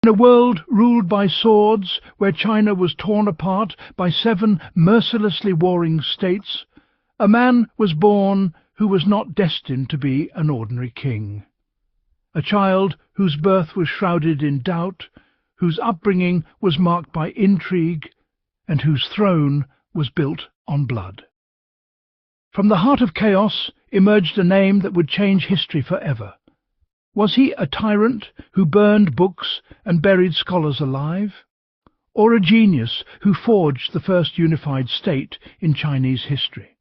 In a world ruled by swords, where China was torn apart by 7 mercilessly warring states, a man was born who was not destined to be an ordinary king. A child whose birth was shrouded in doubt, whose upbringing was marked by intrigue, and whose throne was built on blood. From the heart of chaos emerged a name that would change history forever. Was he a tyrant who burned books and buried scholars alive? Or a genius who forged the first unified state in Chinese history?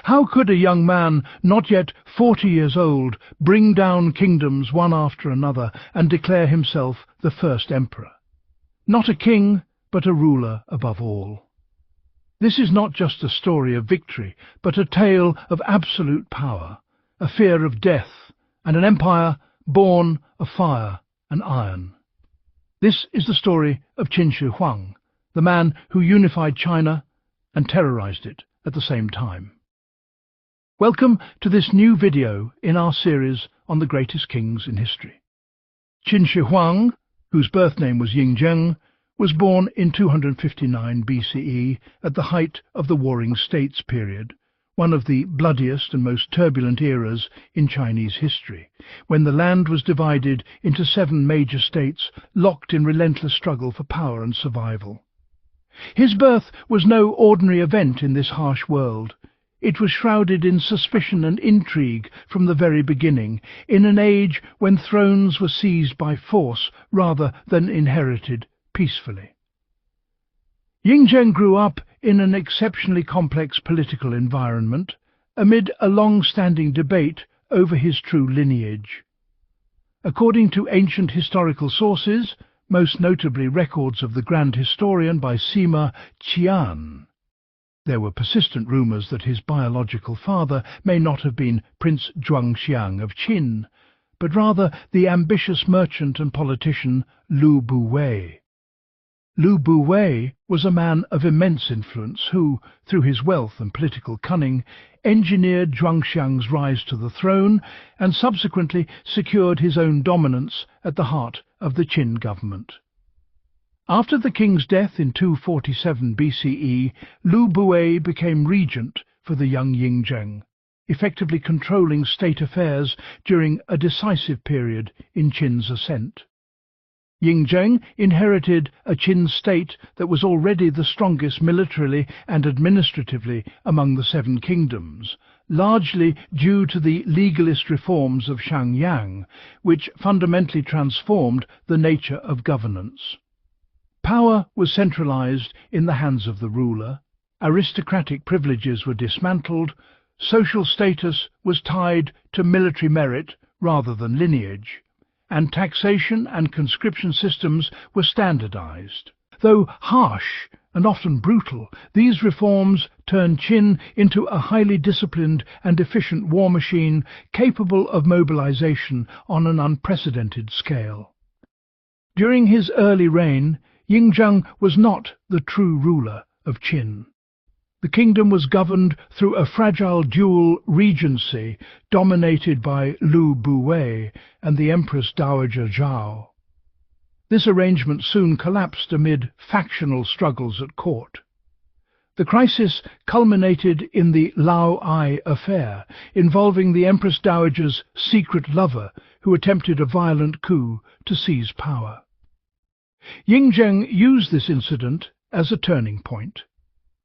How could a young man, not yet 40 years old, bring down kingdoms one after another and declare himself the first emperor? Not a king, but a ruler above all. This is not just a story of victory, but a tale of absolute power, a fear of death, and an empire born of fire and iron. This is the story of Qin Shi Huang, the man who unified China and terrorized it at the same time. Welcome to this new video in our series on the greatest kings in history. Qin Shi Huang, whose birth name was Ying Zheng, was born in 259 BCE at the height of the Warring States period, one of the bloodiest and most turbulent eras in Chinese history, when the land was divided into 7 major states locked in relentless struggle for power and survival. His birth was no ordinary event in this harsh world. It was shrouded in suspicion and intrigue from the very beginning, in an age when thrones were seized by force rather than inherited peacefully. Ying Zheng grew up in an exceptionally complex political environment, amid a long-standing debate over his true lineage. According to ancient historical sources, most notably records of the Grand Historian by Sima Qian, there were persistent rumors that his biological father may not have been Prince Zhuangxiang of Qin, but rather the ambitious merchant and politician Lu Buwei. Lu Buwei was a man of immense influence who, through his wealth and political cunning, engineered Zhuangxiang's rise to the throne and subsequently secured his own dominance at the heart of the Qin government. After the king's death in 247 BCE, Lu Buwei became regent for the young Ying Zheng, effectively controlling state affairs during a decisive period in Qin's ascent. Ying Zheng inherited a Qin state that was already the strongest militarily and administratively among the 7 kingdoms, largely due to the legalist reforms of Shangyang, which fundamentally transformed the nature of governance. Power was centralized in the hands of the ruler, aristocratic privileges were dismantled, social status was tied to military merit rather than lineage, and taxation and conscription systems were standardized. Though harsh and often brutal, these reforms turned Qin into a highly disciplined and efficient war machine capable of mobilization on an unprecedented scale. During his early reign, Ying Zheng was not the true ruler of Qin. The kingdom was governed through a fragile dual regency dominated by Lu Buwei and the Empress Dowager Zhao. This arrangement soon collapsed amid factional struggles at court. The crisis culminated in the Lao Ai affair, involving the Empress Dowager's secret lover who attempted a violent coup to seize power. Ying Zheng used this incident as a turning point.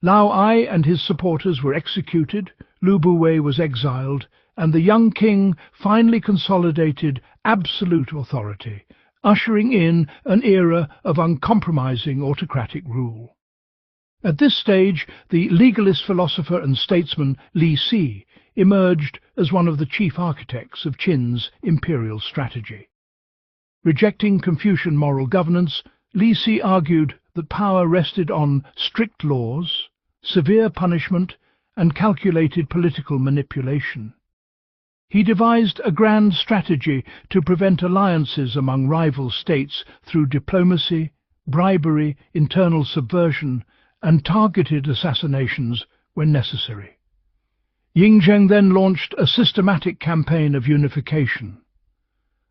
Lao Ai and his supporters were executed, Lu Buwei was exiled, and the young king finally consolidated absolute authority, ushering in an era of uncompromising autocratic rule. At this stage, the legalist philosopher and statesman Li Si emerged as one of the chief architects of Qin's imperial strategy. Rejecting Confucian moral governance, Li Si argued that power rested on strict laws, severe punishment, and calculated political manipulation. He devised a grand strategy to prevent alliances among rival states through diplomacy, bribery, internal subversion, and targeted assassinations when necessary. Ying Zheng then launched a systematic campaign of unification.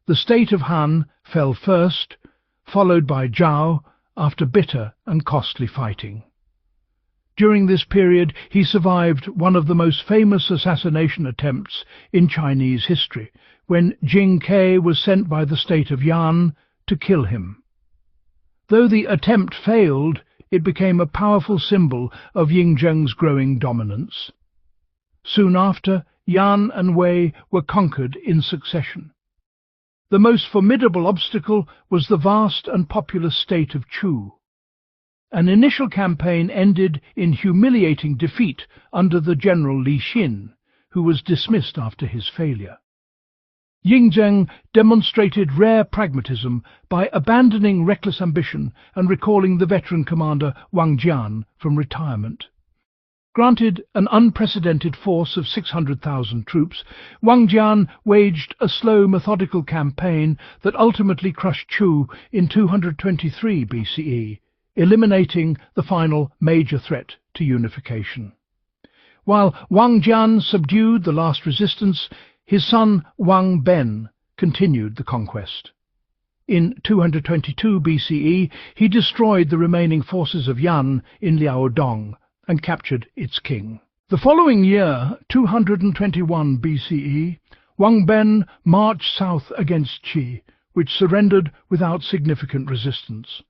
The state of Han fell first, followed by Zhao after bitter and costly fighting. During this period he survived one of the most famous assassination attempts in Chinese history, when Jing Ke was sent by the state of Yan to kill him. Though the attempt failed, it became a powerful symbol of Ying Zheng's growing dominance. Soon after, Yan and Wei were conquered in succession. The most formidable obstacle was the vast and populous state of Chu. An initial campaign ended in humiliating defeat under the general Li Xin, who was dismissed after his failure. Ying Zheng demonstrated rare pragmatism by abandoning reckless ambition and recalling the veteran commander Wang Jian from retirement. Granted an unprecedented force of 600,000 troops, Wang Jian waged a slow, methodical campaign that ultimately crushed Chu in 223 BCE, eliminating the final major threat to unification. While Wang Jian subdued the last resistance, his son Wang Ben continued the conquest. In 222 BCE, he destroyed the remaining forces of Yan in Liaodong and captured its king. The following year, 221 BCE, Wang Ben marched south against Qi, which surrendered without significant resistance.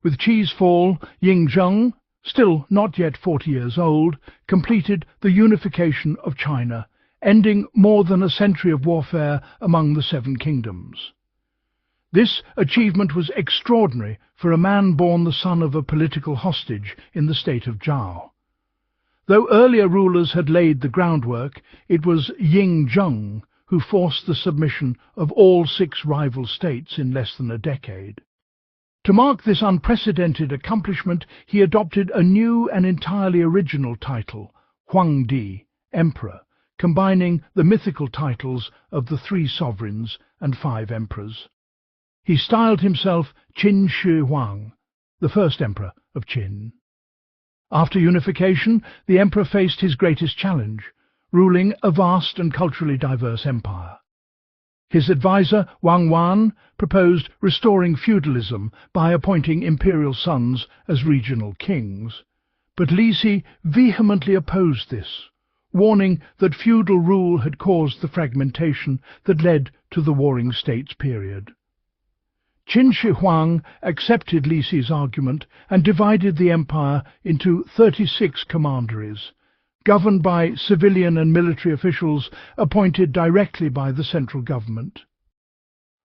With Qi's fall, Ying Zheng, still not yet 40 years old, completed the unification of China, ending more than a century of warfare among the seven kingdoms. This achievement was extraordinary for a man born the son of a political hostage in the state of Zhao. Though earlier rulers had laid the groundwork, it was Ying Zheng who forced the submission of all 6 rival states in less than a decade. To mark this unprecedented accomplishment, he adopted a new and entirely original title, Huangdi, Emperor, combining the mythical titles of the 3 sovereigns and 5 emperors. He styled himself Qin Shi Huang, the first emperor of Qin. After unification, the emperor faced his greatest challenge, ruling a vast and culturally diverse empire. His advisor, Wang Wan, proposed restoring feudalism by appointing imperial sons as regional kings, but Li Si vehemently opposed this, warning that feudal rule had caused the fragmentation that led to the Warring States period. Qin Shi Huang accepted Li Si's argument and divided the empire into 36 commanderies, governed by civilian and military officials appointed directly by the central government.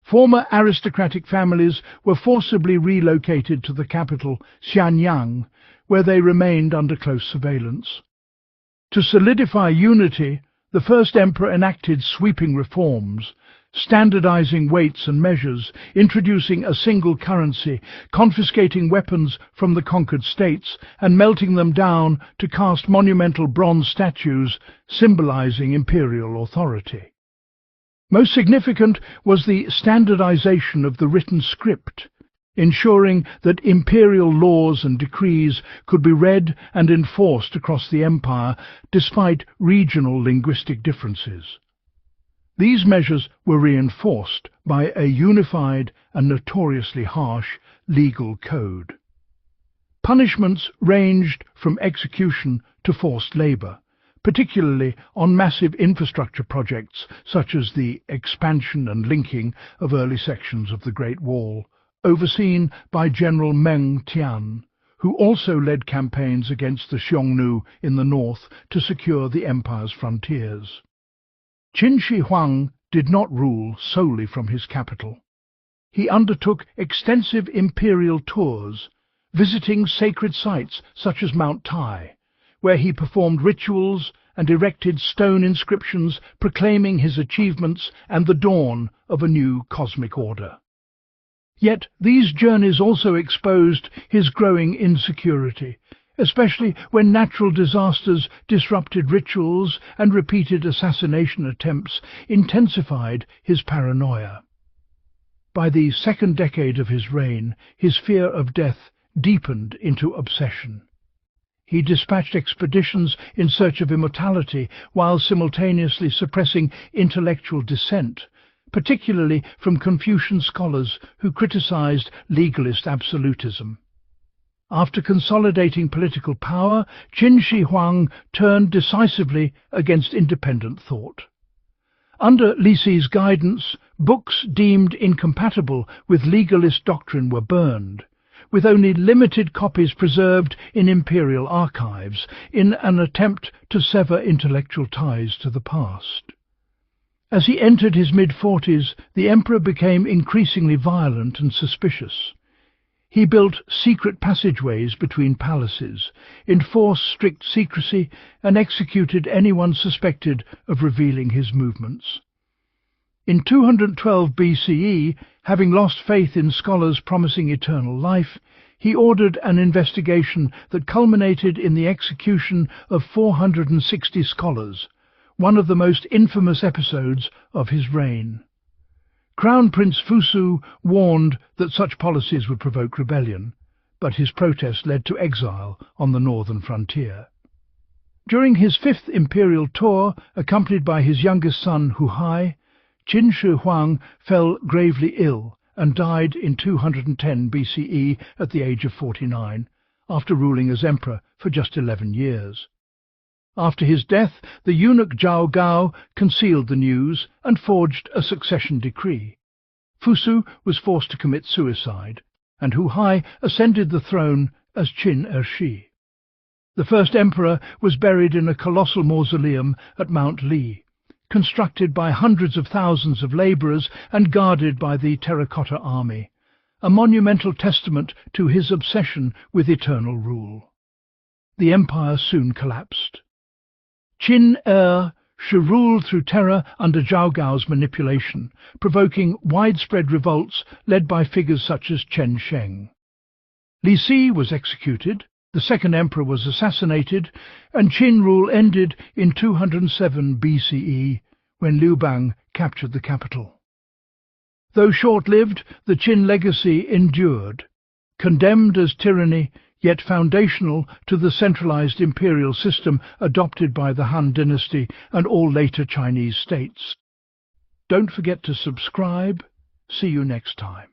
Former aristocratic families were forcibly relocated to the capital, Xianyang, where they remained under close surveillance. To solidify unity, the first emperor enacted sweeping reforms, standardizing weights and measures, introducing a single currency, confiscating weapons from the conquered states, and melting them down to cast monumental bronze statues symbolizing imperial authority. Most significant was the standardization of the written script, ensuring that imperial laws and decrees could be read and enforced across the empire despite regional linguistic differences. These measures were reinforced by a unified and notoriously harsh legal code. Punishments ranged from execution to forced labor, particularly on massive infrastructure projects such as the expansion and linking of early sections of the Great Wall, overseen by General Meng Tian, who also led campaigns against the Xiongnu in the north to secure the empire's frontiers. Qin Shi Huang did not rule solely from his capital. He undertook extensive imperial tours, visiting sacred sites such as Mount Tai, where he performed rituals and erected stone inscriptions proclaiming his achievements and the dawn of a new cosmic order. Yet these journeys also exposed his growing insecurity, especially when natural disasters disrupted rituals and repeated assassination attempts intensified his paranoia. By the second decade of his reign, his fear of death deepened into obsession. He dispatched expeditions in search of immortality while simultaneously suppressing intellectual dissent, particularly from Confucian scholars who criticized legalist absolutism. After consolidating political power, Qin Shi Huang turned decisively against independent thought. Under Li Si's guidance, books deemed incompatible with legalist doctrine were burned, with only limited copies preserved in imperial archives, in an attempt to sever intellectual ties to the past. As he entered his mid-40s, the emperor became increasingly violent and suspicious. He built secret passageways between palaces, enforced strict secrecy, and executed anyone suspected of revealing his movements. In 212 BCE, having lost faith in scholars promising eternal life, he ordered an investigation that culminated in the execution of 460 scholars, one of the most infamous episodes of his reign. Crown Prince Fusu warned that such policies would provoke rebellion, but his protest led to exile on the northern frontier. During his fifth imperial tour, accompanied by his youngest son Huai, Qin Shi Huang fell gravely ill and died in 210 BCE at the age of 49, after ruling as emperor for just 11 years. After his death, the eunuch Zhao Gao concealed the news and forged a succession decree. Fusu was forced to commit suicide, and Huai ascended the throne as Qin Shi. The first emperor was buried in a colossal mausoleum at Mount Li, constructed by hundreds of thousands of labourers and guarded by the Terracotta Army, a monumental testament to his obsession with eternal rule. The empire soon collapsed. Qin Shi ruled through terror under Zhao Gao's manipulation, provoking widespread revolts led by figures such as Chen Sheng. Li Si was executed, the second emperor was assassinated, and Qin rule ended in 207 BCE, when Liu Bang captured the capital. Though short-lived, the Qin legacy endured. Condemned as tyranny, yet foundational to the centralized imperial system adopted by the Han dynasty and all later Chinese states. Don't forget to subscribe. See you next time.